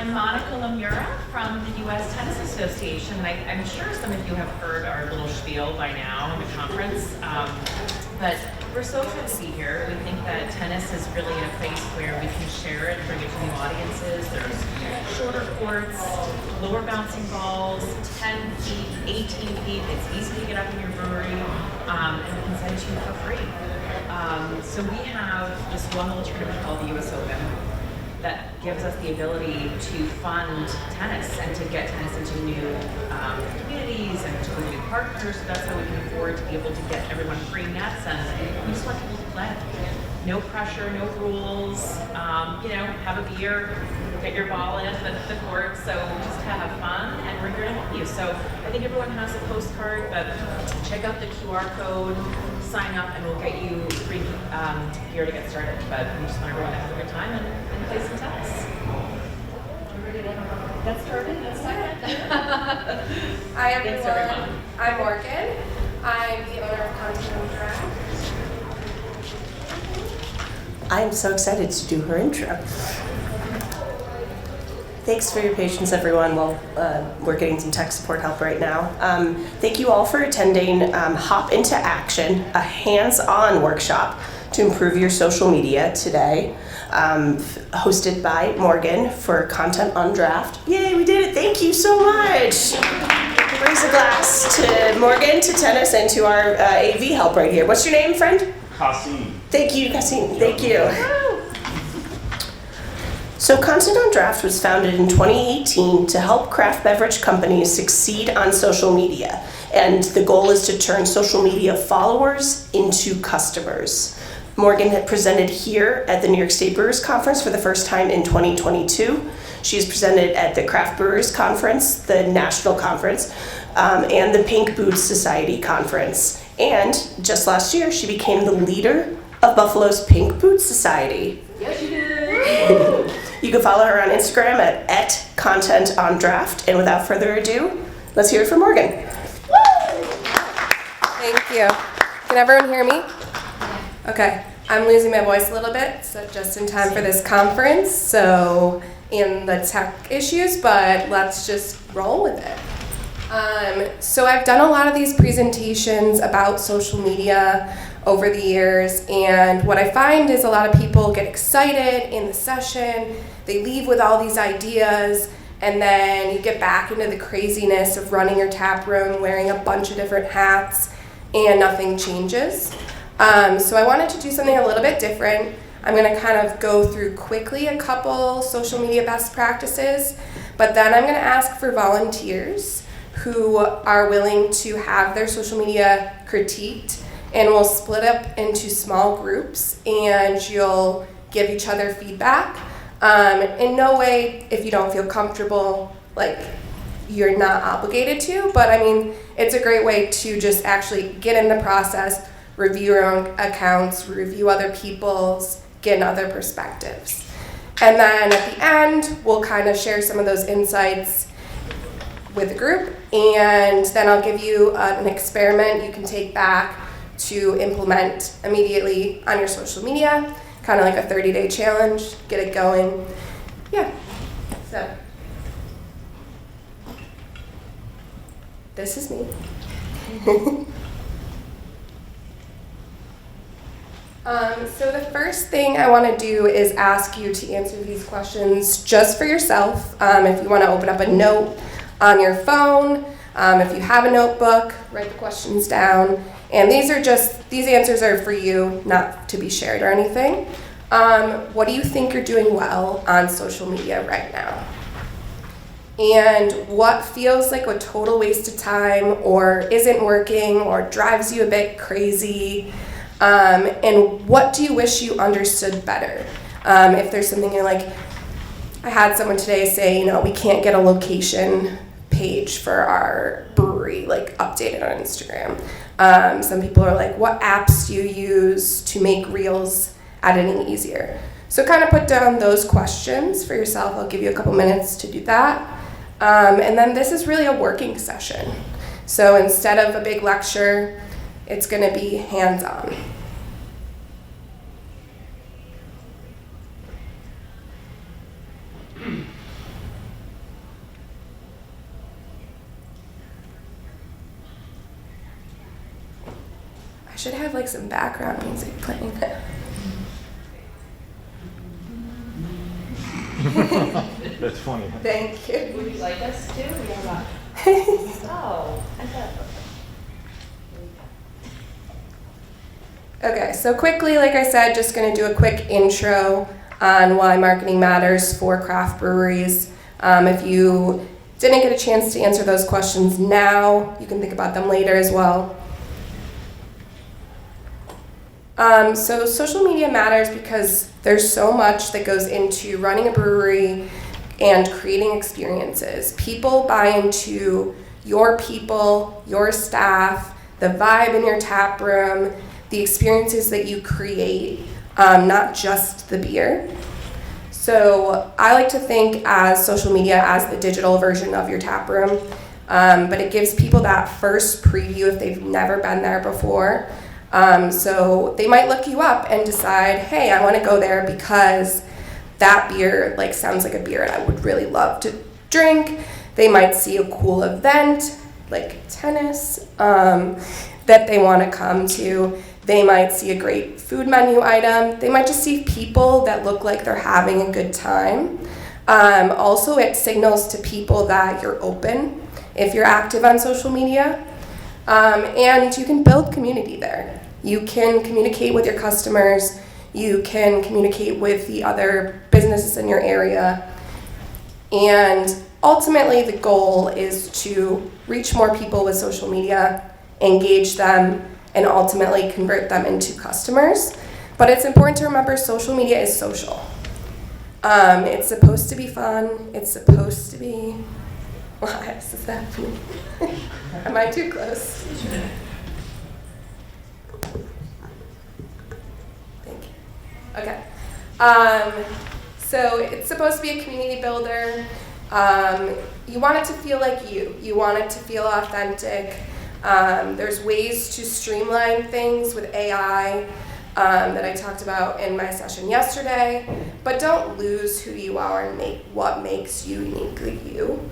I'm Monica Lemura from the U.S. Tennis Association. I'm sure some of you have heard our little spiel by now in the conference, but we're so excited to be here. We think that tennis is really in a place where we can share it, bring it to new audiences. There's shorter courts, lower bouncing balls, 10 feet, 18 feet. It's easy to get up in your brewery, and we can send it to you for free. So we have this one little tournament called the U.S. Open that gives us the ability to fund tennis and to get tennis into new communities and to new partners. So that's how we can afford to be able to get everyone free nets, and we just want people to play. No pressure, no rules. Have a beer, get your ball in the court. So just to have fun, and we're here to help you. So I think everyone has a postcard, but check out the QR code, sign up, and we'll get you free gear to get started. But we just want everyone to have a good time and play some tennis. Get started? Hi everyone. Thanks, everyone. I'm Morgan. I'm the owner of Culhane Drag. I'm so excited to do her intro. Thanks for your patience, everyone. We're getting some tech support help right now. Thank you all for attending Hop Into Action, a hands-on workshop to improve your social media today, hosted by Morgan for Content on Draft. Yay, we did it. Thank you so much. Raise a glass to Morgan, to tennis, and to our AV help right here. What's your name, friend? Kasim. Thank you, Kasim. Thank you. So Content on Draft was founded in 2018 to help craft beverage companies succeed on social media. And the goal is to turn social media followers into customers. Morgan had presented here at the New York State Brewers Conference for the first time in 2022. She's presented at the Craft Brewers Conference, the National Conference, and the Pink Boots Society Conference. And just last year, she became the leader of Buffalo's Pink Boots Society. Yes, you did. You can follow her on Instagram at @contentondraft. And without further ado, let's hear it from Morgan. Thank you. Can everyone hear me? Okay. I'm losing my voice a little bit, so just in time for this conference. So in the tech issues, but let's just roll with it. So I've done a lot of these presentations about social media over the years, and what I find is a lot of people get excited in the session, they leave with all these ideas, and then you get back into the craziness of running your tap room, wearing a bunch of different hats, and nothing changes. So I wanted to do something a little bit different. I'm going to kind of go through quickly a couple social media best practices, but then I'm going to ask for volunteers who are willing to have their social media critiqued, and we'll split up into small groups and you'll give each other feedback. In no way, if you don't feel comfortable, you're not obligated to, but I mean, it's a great way to just actually get in the process, review your own accounts, review other people's, get other perspectives. And then at the end, we'll kind of share some of those insights with the group, and then I'll give you an experiment you can take back to implement immediately on your social media, kind of like a 30-day challenge, get it going. Yeah, so this is me. So the first thing I want to do is ask you to answer these questions just for yourself. If you want to open up a note on your phone, if you have a notebook, write the questions down. And these answers are for you, not to be shared or anything. What do you think you're doing well on social media right now? And what feels like a total waste of time or isn't working or drives you a bit crazy? And what do you wish you understood better? If there's something you're like, I had someone today say, we can't get a location page for our brewery, updated on Instagram. Some people are like, what apps do you use to make reels editing easier? So kind of put down those questions for yourself. I'll give you a couple minutes to do that. And then this is really a working session. So instead of a big lecture, it's going to be hands-on. should have like some background music playing. That's funny. Thank you. Would you like us to? Oh, I thought. Okay, so quickly, like I said, just going to do a quick intro on why marketing matters for craft breweries. If you didn't get a chance to answer those questions now, you can think about them later as well. So social media matters because there's so much that goes into running a brewery and creating experiences. People buy into your people, your staff, the vibe in your tap room, the experiences that you create, not just the beer. So I like to think as social media as the digital version of your tap room, but it gives people that first preview if they've never been there before. So they might look you up and decide, hey, I want to go there because that beer like sounds like a beer I would really love to drink. They might see a cool event like tennis that they want to come to. They might see a great food menu item. They might just see people that look like they're having a good time. Also, it signals to people that you're open if you're active on social media. And you can build community there. You can communicate with your customers. You can communicate with the other businesses in your area. And ultimately, the goal is to reach more people with social media, engage them, and ultimately convert them into customers. But it's important to remember social media is social. It's supposed to be fun. It's supposed to be... Why is this happening? Am I too close? Thank you. Okay. So it's supposed to be a community builder. You want it to feel like you. You want it to feel authentic. There's ways to streamline things with AI that I talked about in my session yesterday, but don't lose who you are and make what makes you uniquely you.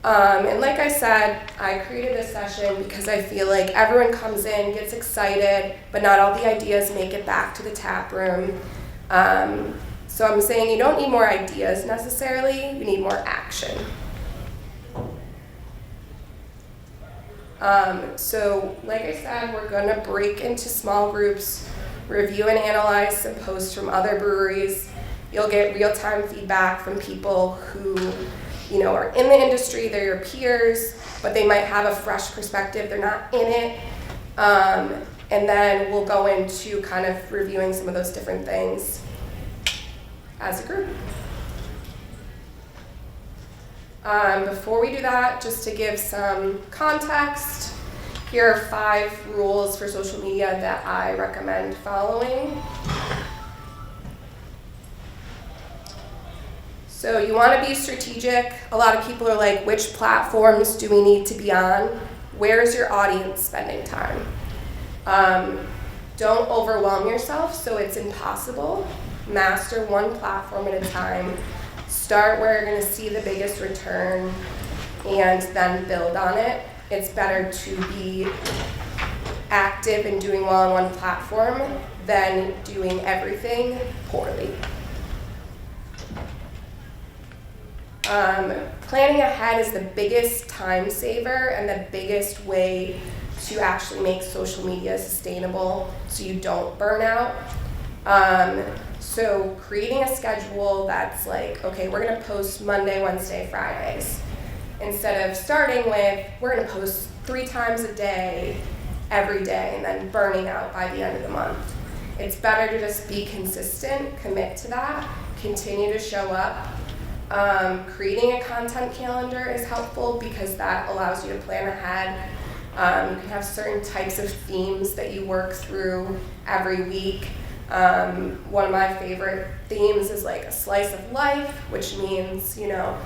And like I said, I created this session because I feel like everyone comes in, gets excited, but not all the ideas make it back to the tap room. So I'm saying you don't need more ideas necessarily, you need more action. So like I said, we're going to break into small groups, review and analyze some posts from other breweries. You'll get real-time feedback from people who are in the industry, they're your peers, but they might have a fresh perspective, they're not in it. And then we'll go into kind of reviewing some of those different things as a group. Before we do that, just to give some context, here are 5 rules for social media that I recommend following. So you want to be strategic. A lot of people are like, which platforms do we need to be on? Where is your audience spending time? Don't overwhelm yourself so it's impossible. Master one platform at a time. Start where you're going to see the biggest return and then build on it. It's better to be active and doing well on one platform than doing everything poorly. Planning ahead is the biggest time saver and the biggest way to actually make social media sustainable so you don't burn out. So creating a schedule that's like, okay, we're going to post Monday, Wednesday, Fridays. Instead of starting with, we're going to post 3 times a day, every day, and then burning out by the end of the month. It's better to just be consistent, commit to that, continue to show up. Creating a content calendar is helpful because that allows you to plan ahead. You can have certain types of themes that you work through every week. One of my favorite themes is like a slice of life, which means, an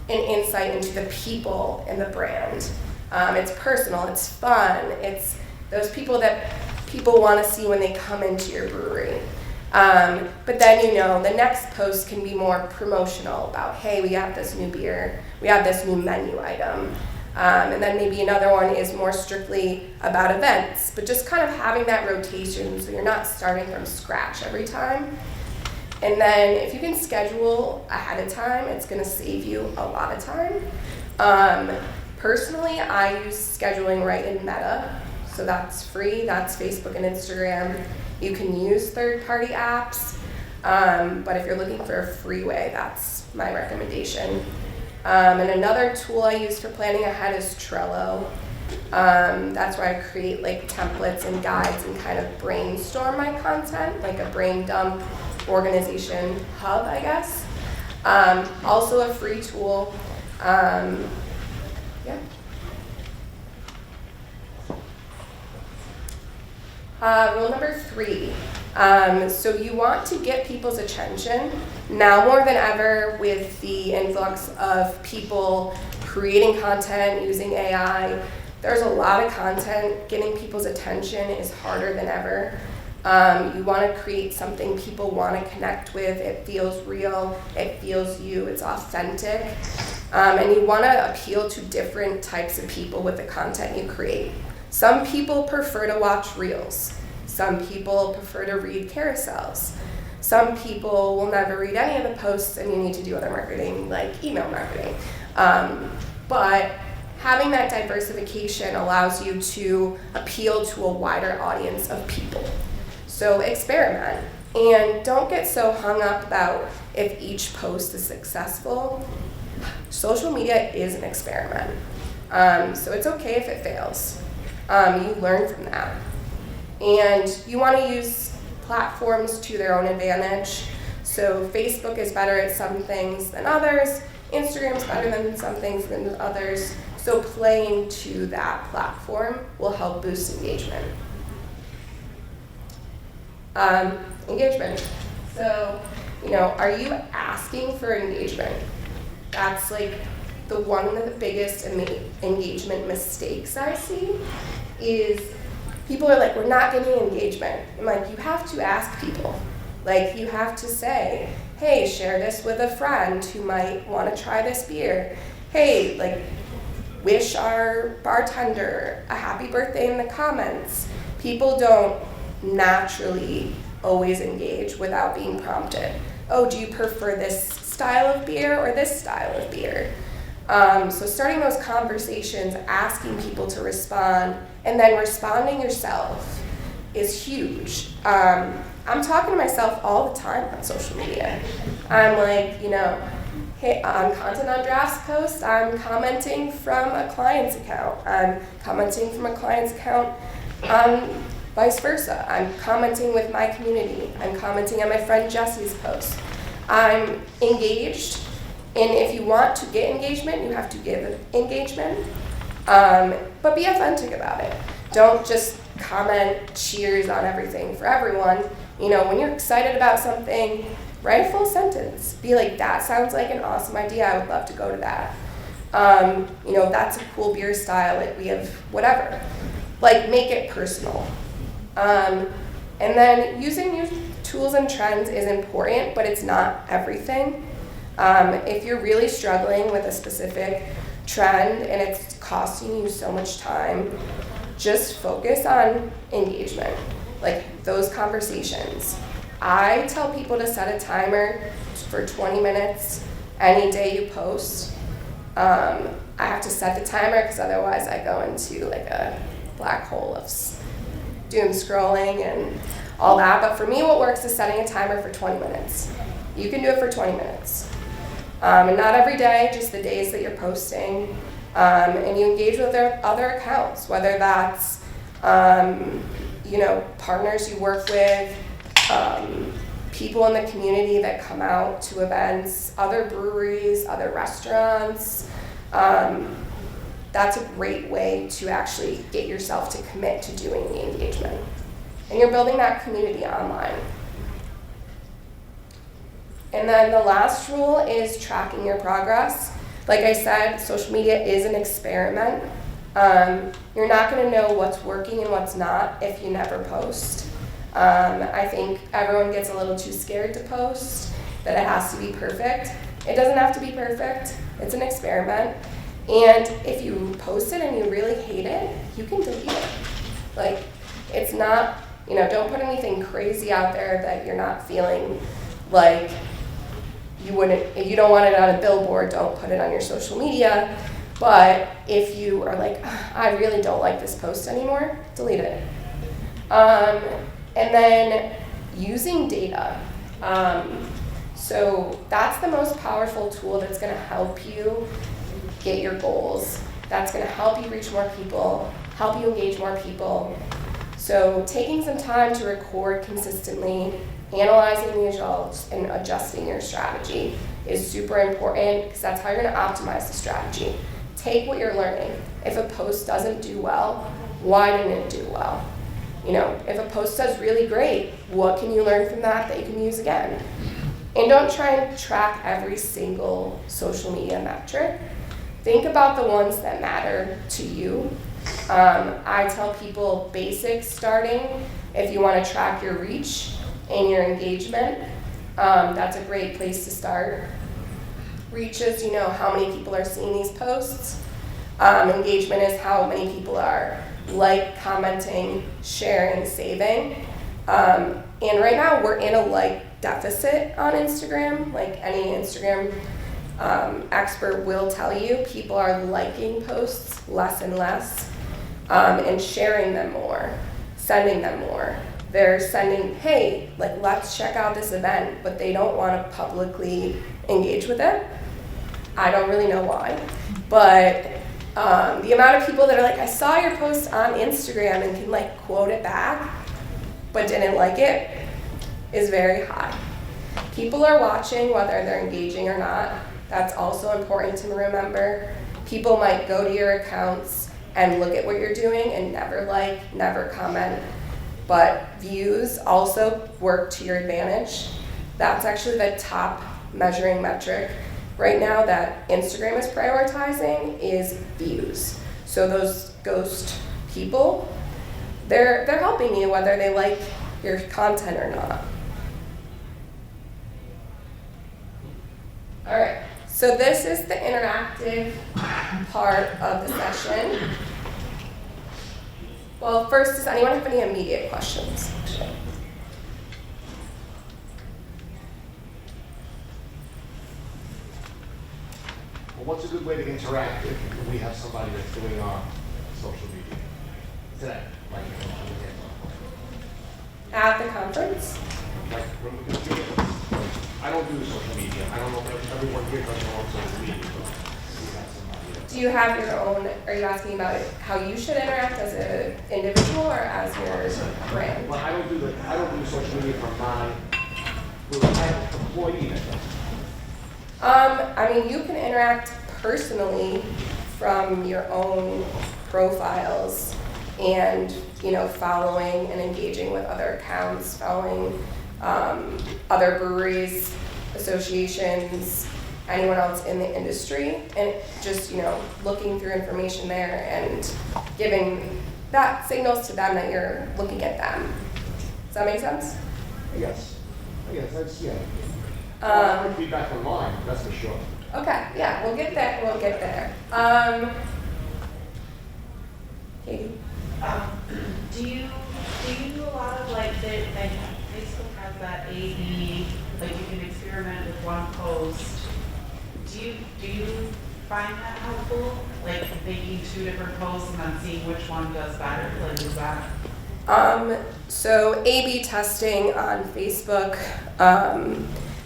insight into the people and the brand. It's personal, it's fun, it's those people that people want to see when they come into your brewery. But then, the next post can be more promotional about, hey, we have this new beer, we have this new menu item. And then maybe another one is more strictly about events, but just kind of having that rotation so you're not starting from scratch every time. And then if you can schedule ahead of time, it's going to save you a lot of time. Personally, I use scheduling right in Meta. So that's free, that's Facebook and Instagram. You can use third-party apps, but if you're looking for a free way, that's my recommendation. And another tool I use for planning ahead is Trello. That's where I create like templates and guides and kind of brainstorm my content, like a brain dump organization hub, I guess. Also a free tool. Rule number 3. So you want to get people's attention now more than ever with the influx of people creating content using AI. There's a lot of content. Getting people's attention is harder than ever. You want to create something people want to connect with. It feels real. It feels you. It's authentic. And you want to appeal to different types of people with the content you create. Some people prefer to watch reels. Some people prefer to read carousels. Some people will never read any of the posts and you need to do other marketing like email marketing. But having that diversification allows you to appeal to a wider audience of people. So experiment and don't get so hung up about if each post is successful. Social media is an experiment. So it's okay if it fails. You learn from that. And you want to use platforms to their own advantage. So Facebook is better at some things than others. Instagram's better than some things than others. So playing to that platform will help boost engagement. Engagement. So, are you asking for engagement? That's like one of the biggest engagement mistakes I see is people are like, we're not getting engagement. I'm like, you have to ask people. Like, you have to say, hey, share this with a friend who might want to try this beer. Hey, like, wish our bartender a happy birthday in the comments. People don't naturally always engage without being prompted. Oh, do you prefer this style of beer or this style of beer? So starting those conversations, asking people to respond, and then responding yourself is huge. I'm talking to myself all the time on social media. I'm like, hey, on Content on Drafts post, I'm commenting from a client's account. I'm commenting from a client's account vice versa. I'm commenting with my community. I'm commenting on my friend Jesse's post. I'm engaged. And if you want to get engagement, you have to give engagement. But be authentic about it. Don't just comment cheers on everything for everyone. When you're excited about something, write a full sentence. Be like, that sounds like an awesome idea. I would love to go to that. That's a cool beer style. Like, we have whatever. Like, make it personal. And then using new tools and trends is important, but it's not everything. If you're really struggling with a specific trend and it's costing you so much time, just focus on engagement, like those conversations. I tell people to set a timer for 20 minutes any day you post. I have to set the timer because otherwise I go into like a black hole of doom scrolling and all that. But for me, what works is setting a timer for 20 minutes. You can do it for 20 minutes. And not every day, just the days that you're posting. And you engage with their other accounts, whether that's, partners you work with, people in the community that come out to events, other breweries, other restaurants. That's a great way to actually get yourself to commit to doing the engagement. And you're building that community online. And then the last rule is tracking your progress. Like I said, social media is an experiment. You're not going to know what's working and what's not if you never post. I think everyone gets a little too scared to post, that it has to be perfect. It doesn't have to be perfect. It's an experiment. And if you post it and you really hate it, you can delete it. Like, it's not, don't put anything crazy out there that you're not feeling like you wouldn't, if you don't want it on a billboard, don't put it on your social media. But if you are like, I really don't like this post anymore, delete it. And then using data. So that's the most powerful tool that's going to help you get your goals. That's going to help you reach more people, help you engage more people. So taking some time to record consistently, analyzing the results, and adjusting your strategy is super important because that's how you're going to optimize the strategy. Take what you're learning. If a post doesn't do well, why didn't it do well? If a post does really great, what can you learn from that you can use again? And don't try and track every single social media metric. Think about the ones that matter to you. I tell people basics starting. If you want to track your reach and your engagement, that's a great place to start. Reach is, how many people are seeing these posts. Engagement is how many people are commenting, sharing, saving. And right now we're in a deficit on Instagram. Like any Instagram expert will tell you, people are liking posts less and less and sharing them more, sending them more. They're sending, hey, let's check out this event, but they don't want to publicly engage with it. I don't really know why, but the amount of people that are I saw your post on Instagram and can quote it back, but didn't like it, is very high. People are watching whether they're engaging or not. That's also important to remember. People might go to your accounts and look at what you're doing and never comment. But views also work to your advantage. That's actually the top measuring metric right now that Instagram is prioritizing is views. So those ghost people, they're helping you whether they like your content or not. All right, so this is the interactive part of the session. Well, first, does anyone have any immediate questions? Well, what's a good way to interact if we have somebody that's doing our social media today? At the conference? When we do it, I don't do social media. I don't know if everyone here does their own social media, but we have somebody that. Do you have your own, are you asking about how you should interact as an individual or as your brand? Well, I don't do social media for my employee. You can interact personally from your own profiles and, following and engaging with other accounts, following other breweries, associations, anyone else in the industry, and just, looking through information there and giving that signals to them that you're looking at them. Does that make sense? Yes, that's, yeah. I would feedback online, that's for sure. Okay, yeah, we'll get there. Katie? Do you do a lot of Facebook has that A/B, you can experiment with one post. Do you find that helpful? Making two different posts and then seeing which one does better? Is that? So A/B testing on Facebook,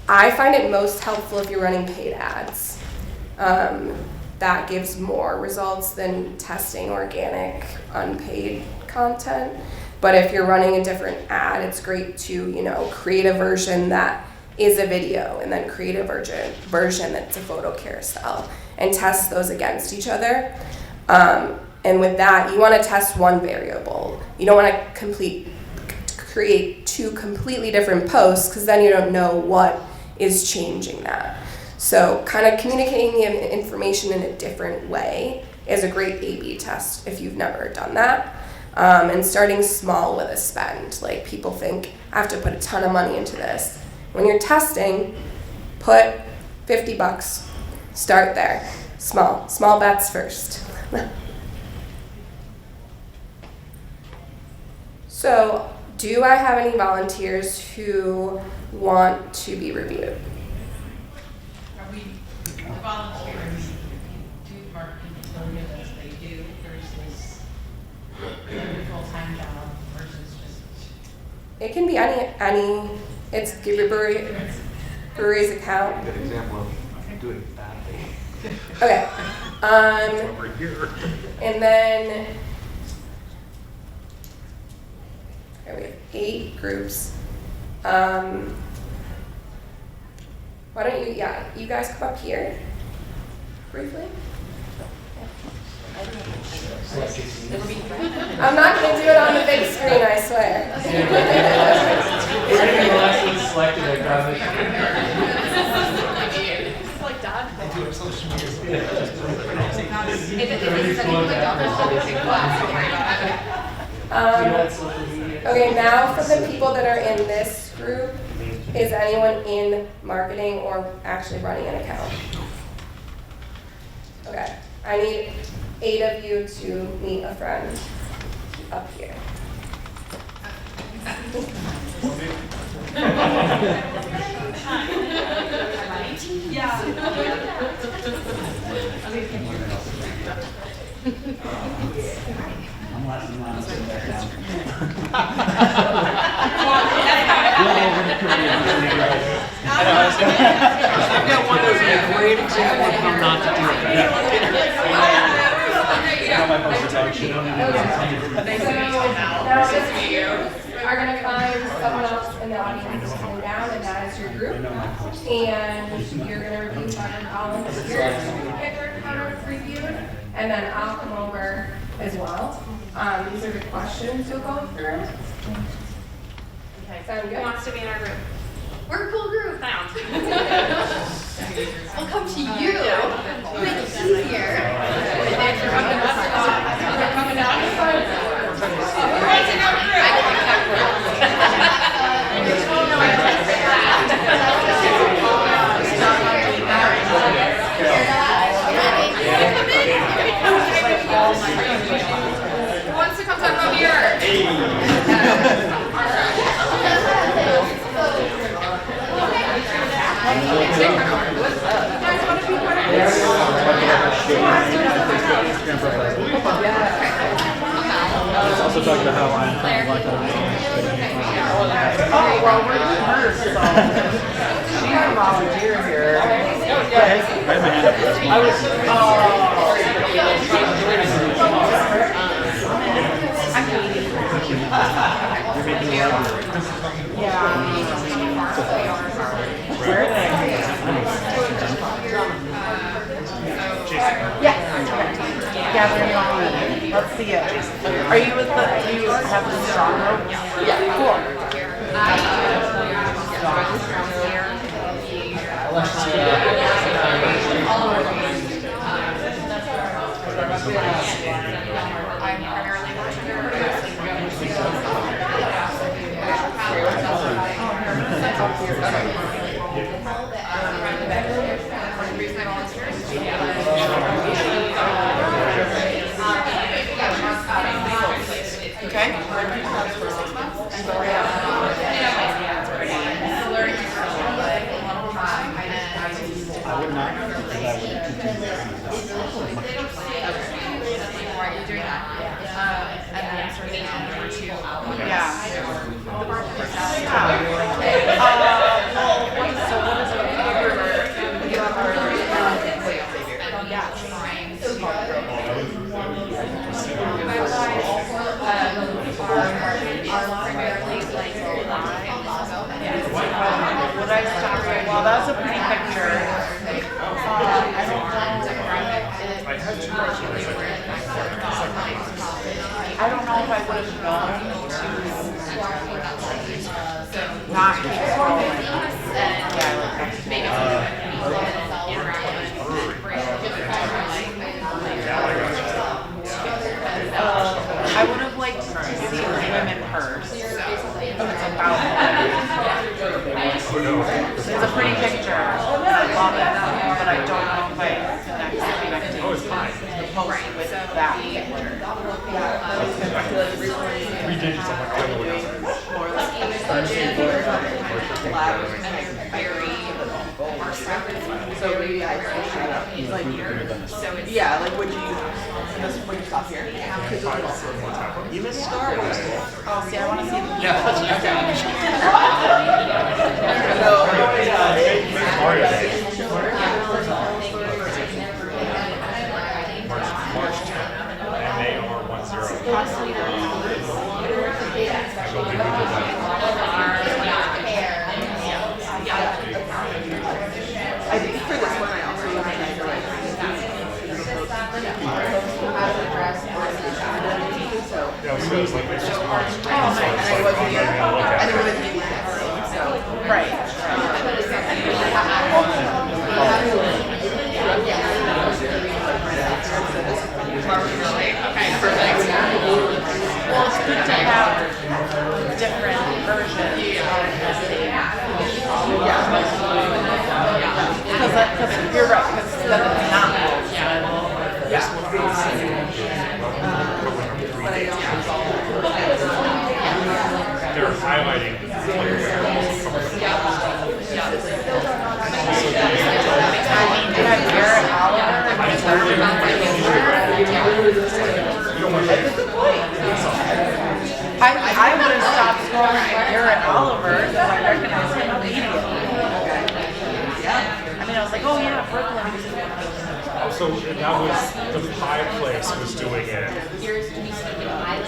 I find it most helpful if you're running paid ads. That gives more results than testing organic, unpaid content. But if you're running a different ad, it's great to, create a version that is a video and then create a version that's a photo carousel and test those against each other. And with that, you want to test one variable. You don't want to create two completely different posts because then you don't know what is changing that. So kind of communicating the information in a different way is a great A/B test if you've never done that. And starting small with a spend. People think, I have to put a ton of money into this. When you're testing, put $50, start there. Small bets first. So, do I have any volunteers who want to be reviewed? Are we, the volunteers do marketing affiliate as they do versus a full-time job versus just? It can be any, it's give your brewery's account. Good example of doing it badly. Okay. Over here. And then here we have 8 groups. Why don't you guys come up here briefly? I'm not going to do it on the big screen, I swear. We're going to be last one selected, I promise. Okay, now for the people that are in this group, is anyone in marketing or actually running an account? Okay, I need 8 of you to meet a friend up here. I've got one that's a great example of how not to do it. Are going to find someone else in the audience to come down, and that is your group. And you're going to review 7 columns here, get their comments reviewed, and then I'll come over as well. These are the questions you'll go through. Sound good? Who wants to be in our group? We're a cool group. Found. We'll come to you. Make it easier. Thanks for coming Who wants to come talk about beer? Let's also talk about how I'm kind of like Oh, well, we're the nurse, so she's a volunteer here. I was, Gathering on it. Let's see it. Are you with the, do you have the strong rope? Yeah. Cool. I'm primarily the reason I volunteered is Okay. I would not, because I would continue. Why are you doing that? And then sort of number 2. Yeah. So what is it? Would I stop right? Well, that's a pretty picture. I don't know if I would have known to not keep scrolling. Yeah, I like that. I would have liked to see women first. It's about it's a pretty picture. I love it, but I don't know if I connect post with that picture. We did just like, I don't know what else. More like collab and they're very so maybe I shoot up. He's like so it's yeah, like would you stop here? Even Star Wars. Oh, see, I want to see the March 10th, and they are 1-0. I don't think we did that. I think for this one I also use Yeah, so it's like, it's just March 10th. and it was in so right. Okay, perfect. Well, it's good to have different versions of the same. Because you're right, because then it's not. They're highlighting. I would have stopped scrolling at Garrett Oliver because I recognized him immediately. Yeah. I mean, I was like, oh yeah, Brooklyn. So that was, the pie place was doing it. Pie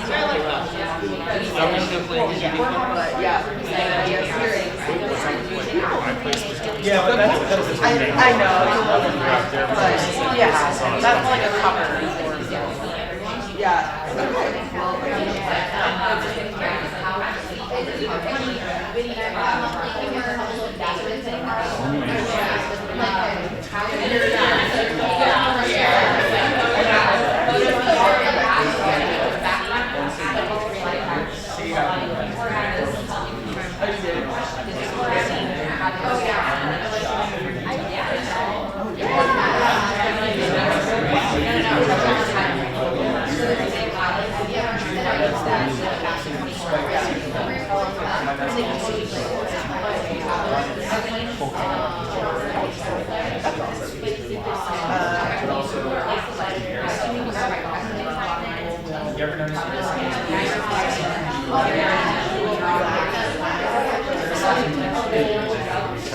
place was doing it. Yeah, but that's I know. But yeah, that's like a cover. Yeah.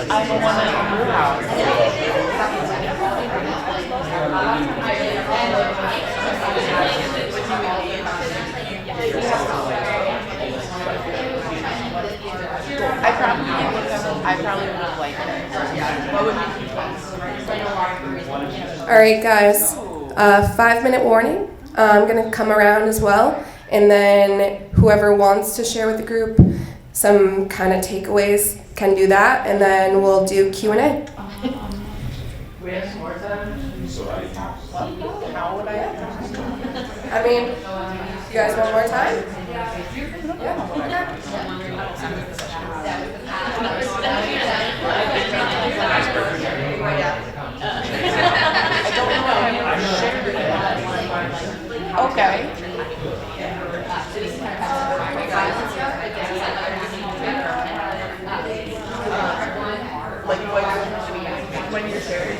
I'm the one at your house. I probably would have liked it. What would you? All right, guys. 5-minute warning. I'm gonna come around as well, and then whoever wants to share with the group some kind of takeaways can do that, and then we'll do Q&A. We have more time. How would I? I mean, you guys want more time? Yeah. Okay. Like when you're sharing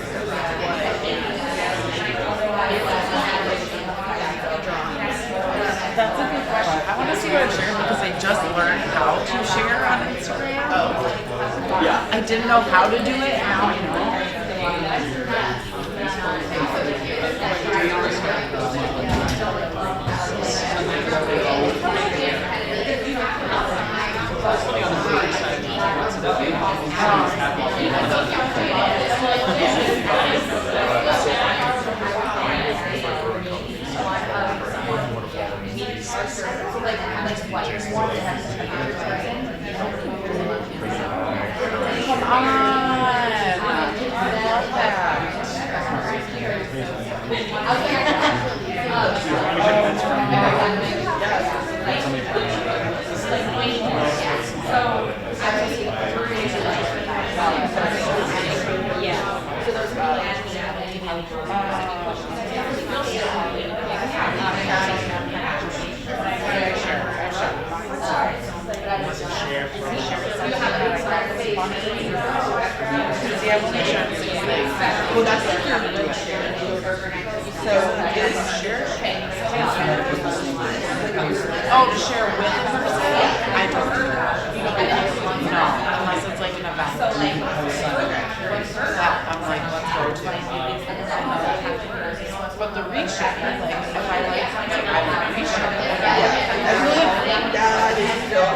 That's a good question. I want to see what I'm sharing because I just learned how to share on Instagram. Oh. Yeah. I didn't know how to do it, and now I know. Come on. I love that. See, I wasn't sure. Well, that's what I'm trying to do it. So is share? Oh, to share with the person? I don't do that. You don't do that? No, unless it's like an event. I'm like, let's go to it. But the reshare, like, if I like something, I would reshare it. Yeah, I really think that is still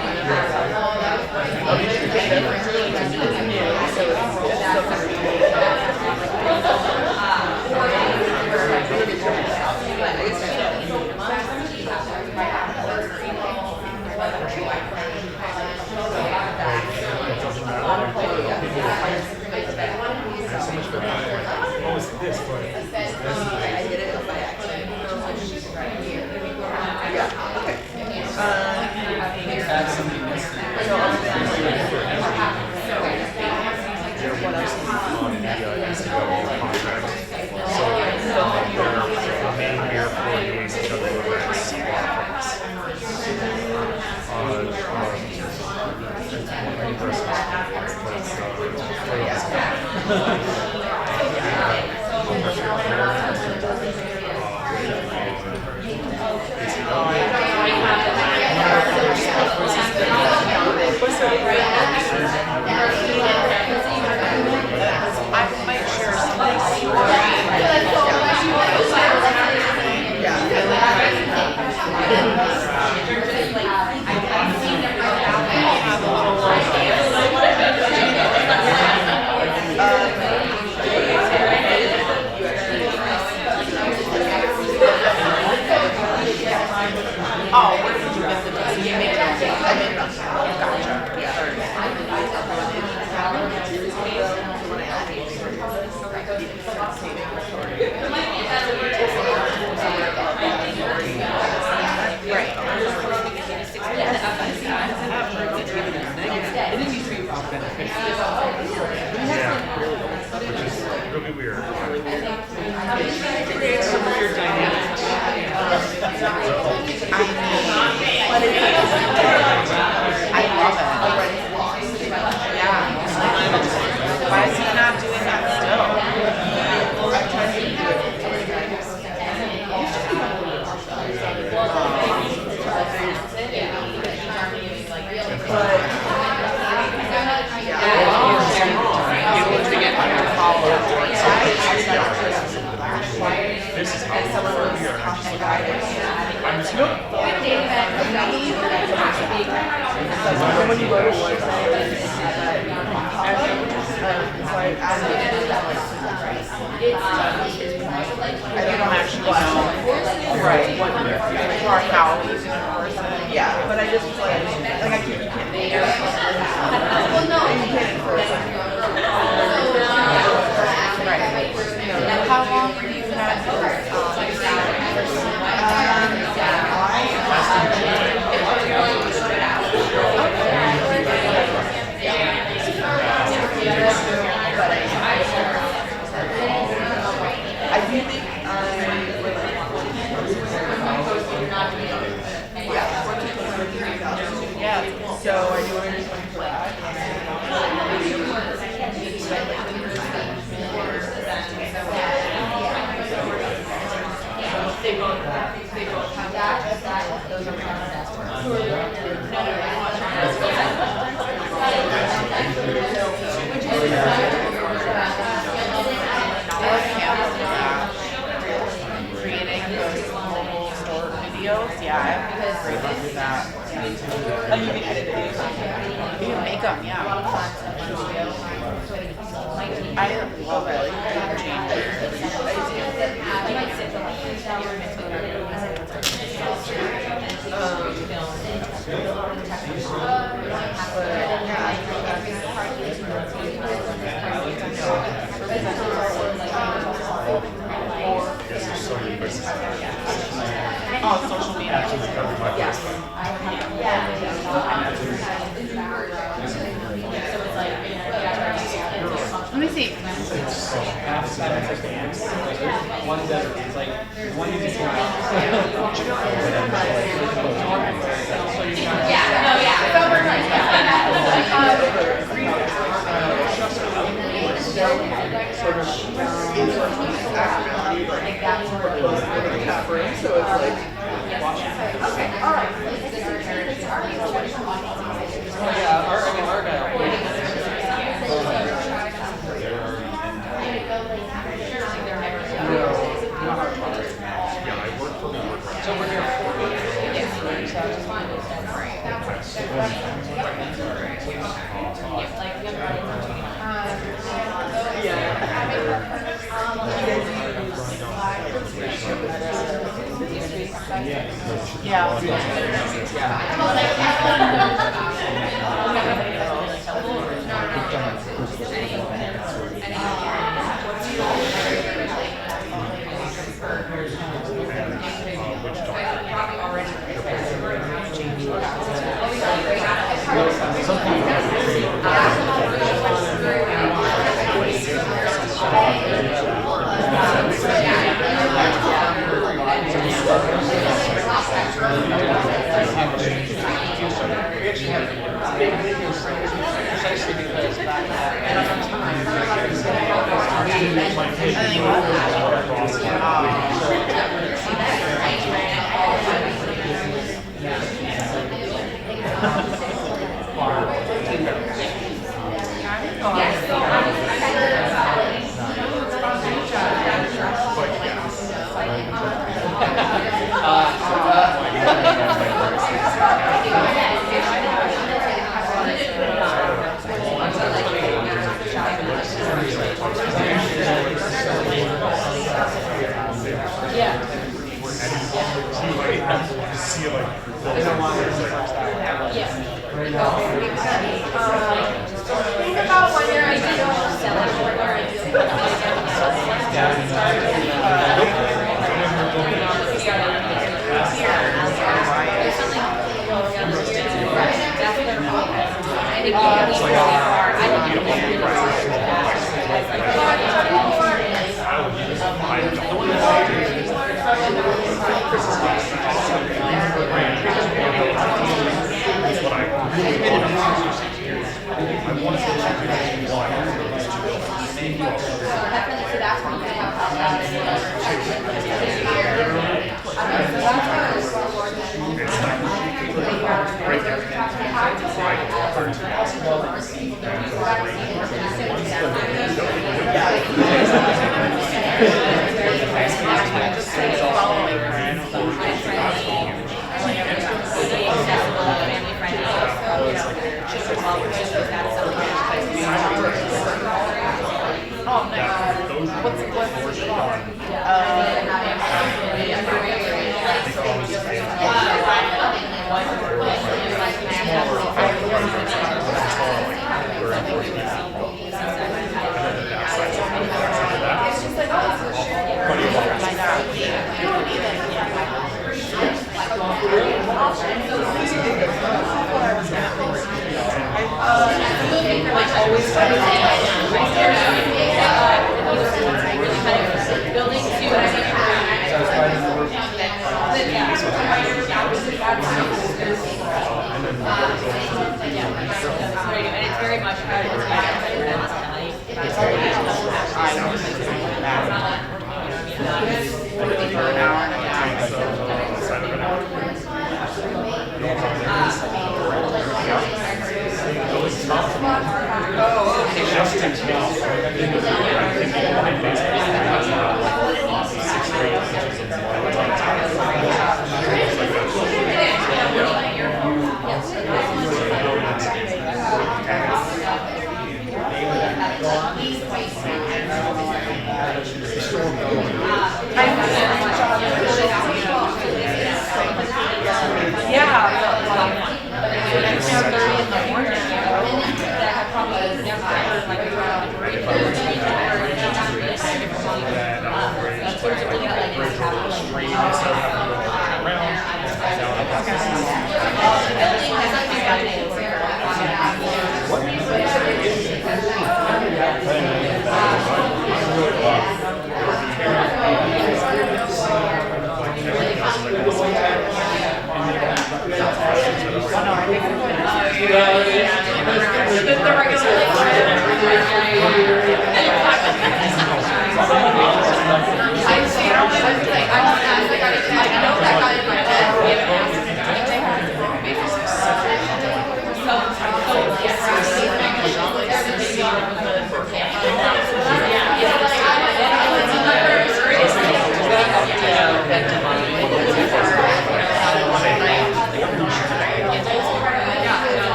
Think about what your ideal seller or your ideal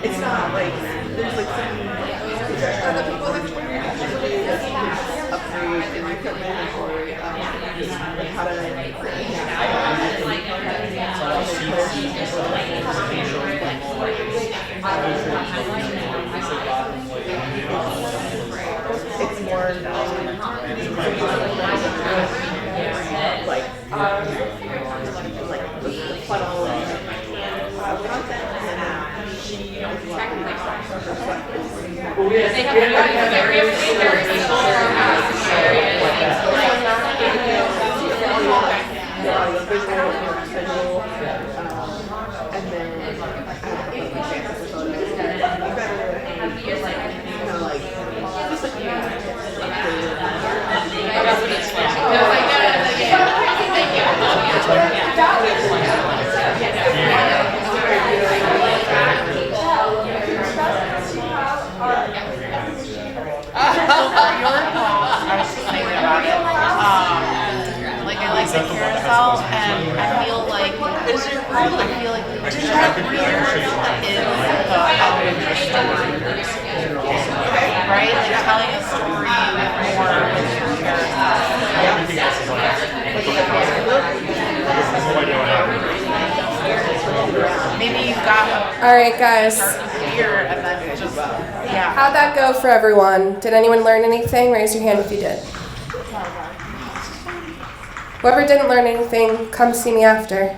It's not like there's like some other people that upgrade in equipment or how to it's more like the funnel and content and she like I like the carousel, and I feel like the right? Like telling a story maybe you've got All right, guys. here and then just yeah. How'd that go for everyone? Did anyone learn anything? Raise your hand if you did. Whoever didn't learn anything, come see me after.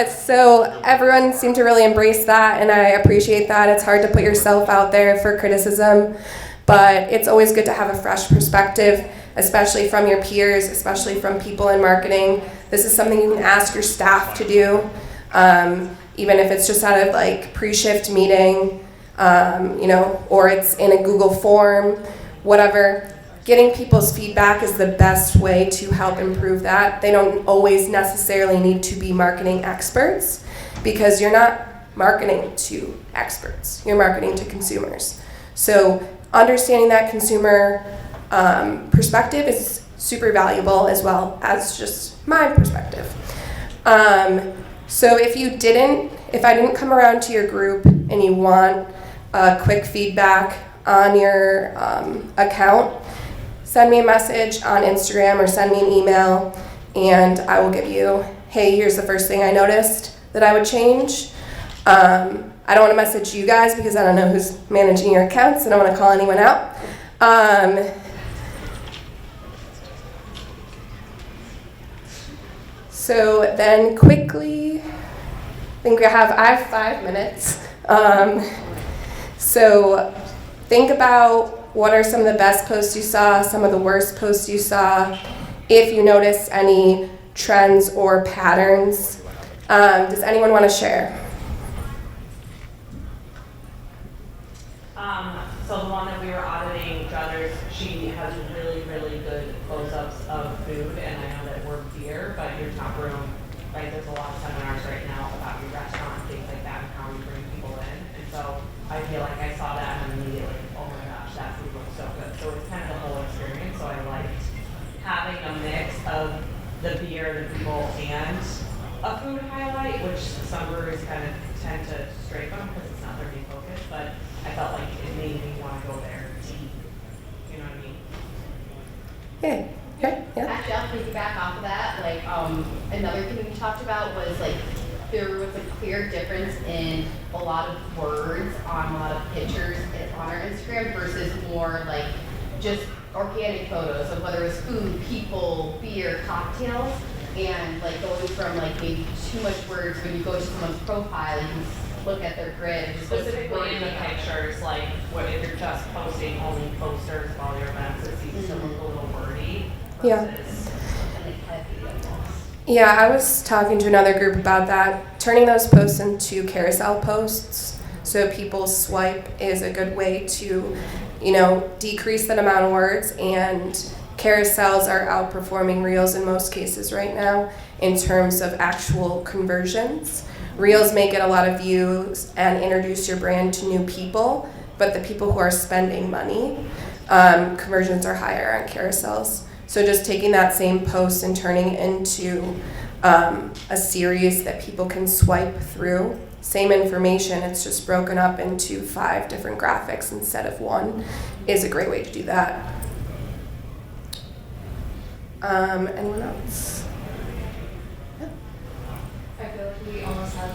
So everyone seemed to really embrace that, and I appreciate that. It's hard to put yourself out there for criticism, but it's always good to have a fresh perspective, especially from your peers, especially from people in marketing. This is something you can ask your staff to do, even if it's just out of like pre-shift meeting, or it's in a Google form, whatever. Getting people's feedback is the best way to help improve that. They don't always necessarily need to be marketing experts, because you're not marketing to experts, you're marketing to consumers. So understanding that consumer perspective is super valuable, as well as just my perspective. So if I didn't come around to your group and you want quick feedback on your account, send me a message on Instagram or send me an email, and I will give you, hey, here's the first thing I noticed that I would change. I don't want to message you guys because I don't know who's managing your accounts. I don't want to call anyone out. So then quickly, I have 5 minutes. So think about what are some of the best posts you saw, some of the worst posts you saw, if you noticed any trends or patterns. Does anyone want to share? So the one that we were auditing, Judders, she has really, really good close-ups of food, and I know that we're beer, but your top room, right, there's a lot of seminars right now about your restaurant, things like that, and how you I feel like I saw that and immediately, oh my gosh, that food looks so good. So it's kind of the whole experience. So I liked having a mix of the beer, the people, and a food highlight, which some breweries kind of tend to stray from because it's not their main focus. But I felt like it made me want to go there to eat. You know what I mean? Yeah. Yeah. Actually, I'll piggyback off of that. Like, another thing we talked about was like there was a clear difference in a lot of words on a lot of pictures on our Instagram versus more like just organic photos of whether it was food, people, beer, cocktails, and like going from like maybe too much words when you go to someone's profile, you can look at their grid. And just Specifically in the pictures, like what if you're just posting only posters of all your events, it seems to look a little wordy. Yeah. Versus like heavy almost. Yeah, I was talking to another group about that. Turning those posts into carousel posts so people swipe is a good way to, decrease that amount of words, and carousels are outperforming reels in most cases right now in terms of actual conversions. Reels may get a lot of views and introduce your brand to new people, but the people who are spending money, conversions are higher on carousels. So just taking that same post and turning it into a series that people can swipe through. Same information, it's just broken up into 5 different graphics instead of 1 is a great way to do that. Anyone else? I feel like we almost have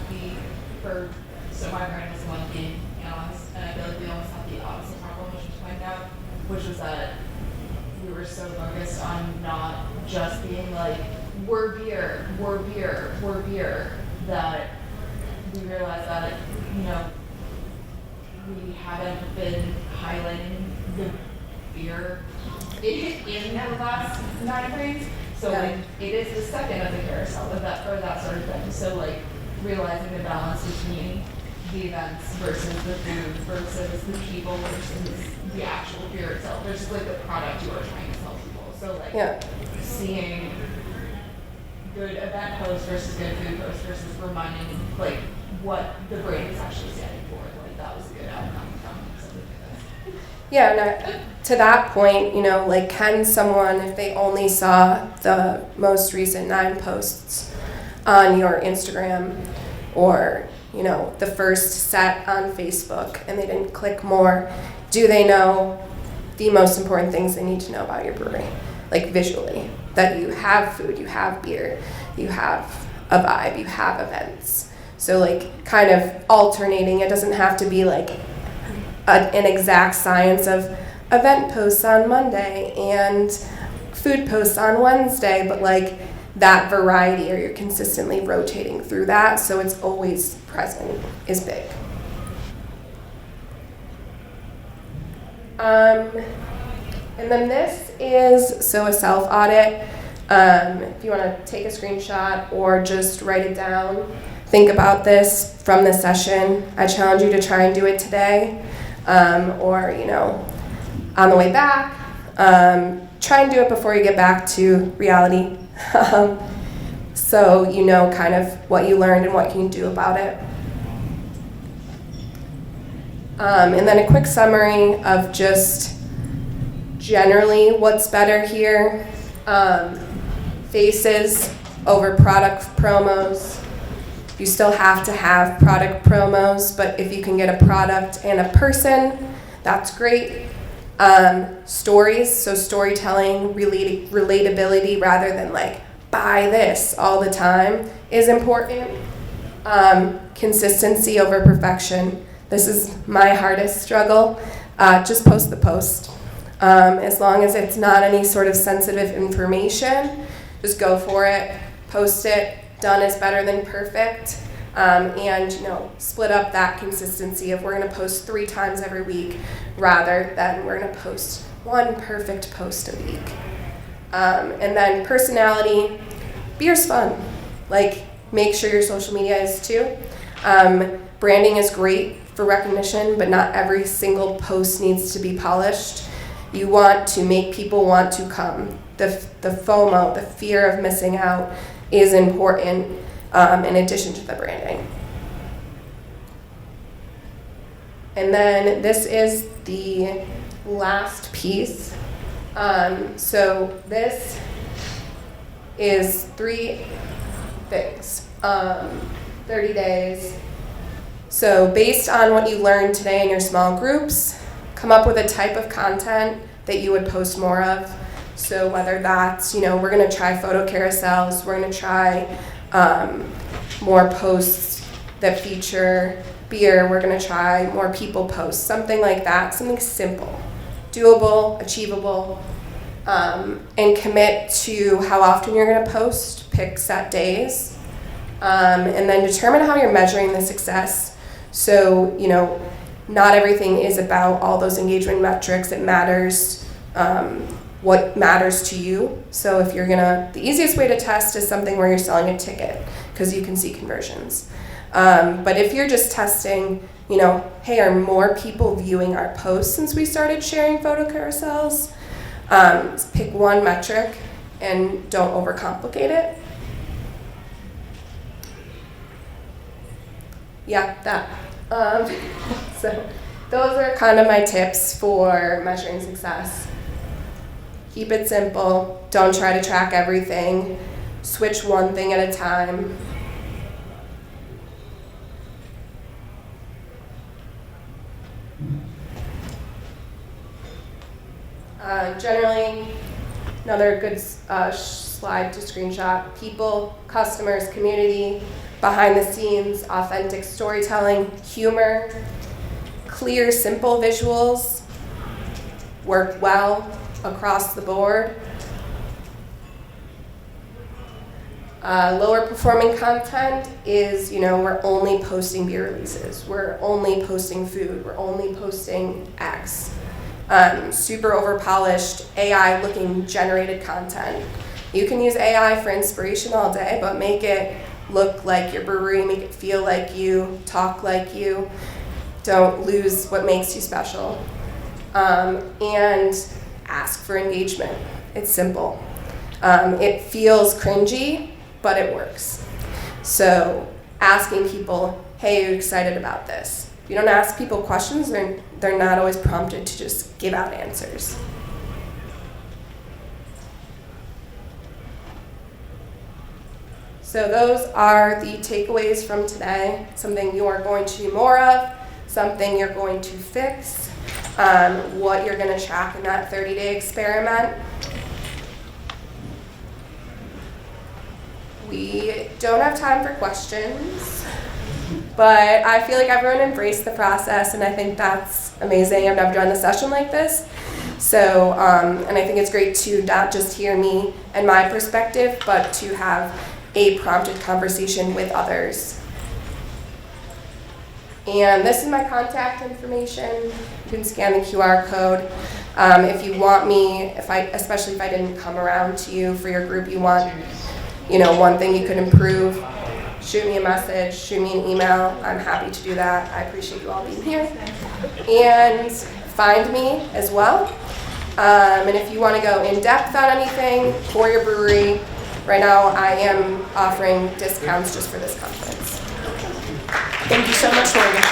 so my brand was one being analyst, and I feel like we almost have the opposite problem, which was pointed out, which was that we were so focused on not just being like, we're beer, that we realized that, we haven't been highlighting the beer in the last 9 frames. So like, it is the second of the carousel of that, or that sort of thing. So like realizing the balance between the events versus the food versus the people versus the actual beer itself versus like the product you are trying to sell people. So like seeing good event posts versus good food posts versus reminding like what the brand is actually standing for. Like that was a good outcome from something like this. Yeah, to that point, can someone, if they only saw the most recent 9 posts on your Instagram or, the first set on Facebook and they didn't click more, do they know the most important things they need to know about your brewery? Like visually, that you have food, you have beer, you have a vibe, you have events. So like kind of alternating, it doesn't have to be like an exact science of event posts on Monday and food posts on Wednesday, but like that variety, or you're consistently rotating through that so it's always present, is big. And then this is a self-audit. If you want to take a screenshot or just write it down, think about this from the session. I challenge you to try and do it today. Or on the way back, try and do it before you get back to reality. So kind of what you learned and what you can do about it. And then a quick summary of just generally what's better here. Faces over product promos. You still have to have product promos, but if you can get a product and a person, that's great. Stories, so storytelling, relatability rather than like buy this all the time is important. Consistency over perfection. This is my hardest struggle. Just post the post. As long as it's not any sort of sensitive information, just go for it, post it. Done is better than perfect. And split up that consistency of we're going to post 3 times every week rather than we're going to post 1 perfect post a week. And then personality, beer's fun. Like, make sure your social media is too. Branding is great for recognition, but not every single post needs to be polished. You want to make people want to come. The FOMO, the fear of missing out, is important in addition to the branding. And then this is the last piece. So this is 3 things, 30 days. So based on what you learned today in your small groups, come up with a type of content that you would post more of. So whether that's, we're gonna try photo carousels, we're gonna try more posts that feature beer, we're gonna try more people posts, something like that, something simple, doable, achievable, and commit to how often you're gonna post, pick set days, and then determine how you're measuring the success. So, not everything is about all those engagement metrics. It matters what matters to you. So if the easiest way to test is something where you're selling a ticket because you can see conversions. But if you're just testing, hey, are more people viewing our posts since we started sharing photo carousels? Pick one metric and don't overcomplicate it. Yeah, that. So those are kind of my tips for measuring success. Keep it simple. Don't try to track everything. Switch one thing at a time. Generally, another good slide to screenshot. People, customers, community, behind the scenes, authentic storytelling, humor, clear, simple visuals, work well across the board. Lower performing content is, we're only posting beer releases, we're only posting food, we're only posting X. Super over polished, AI looking generated content. You can use AI for inspiration all day, but make it look like your brewery, make it feel like you, talk like you. Don't lose what makes you special. And ask for engagement. It's simple. It feels cringy, but it works. So asking people, hey, are you excited about this? If you don't ask people questions, they're not always prompted to just give out answers. So those are the takeaways from today. Something you are going to do more of, something you're going to fix, what you're going to track in that 30-day experiment. We don't have time for questions, but I feel like everyone embraced the process, and I think that's amazing. I've never done a session like this. So, and I think it's great to not just hear me and my perspective, but to have a prompted conversation with others. And this is my contact information. You can scan the QR code. If you want me, especially if I didn't come around to you for your group, you want, one thing you could improve, shoot me a message, shoot me an email. I'm happy to do that. I appreciate you all being here. And find me as well. And if you want to go in depth on anything for your brewery, right now I am offering discounts just for this conference. Thank you so much, Morgan.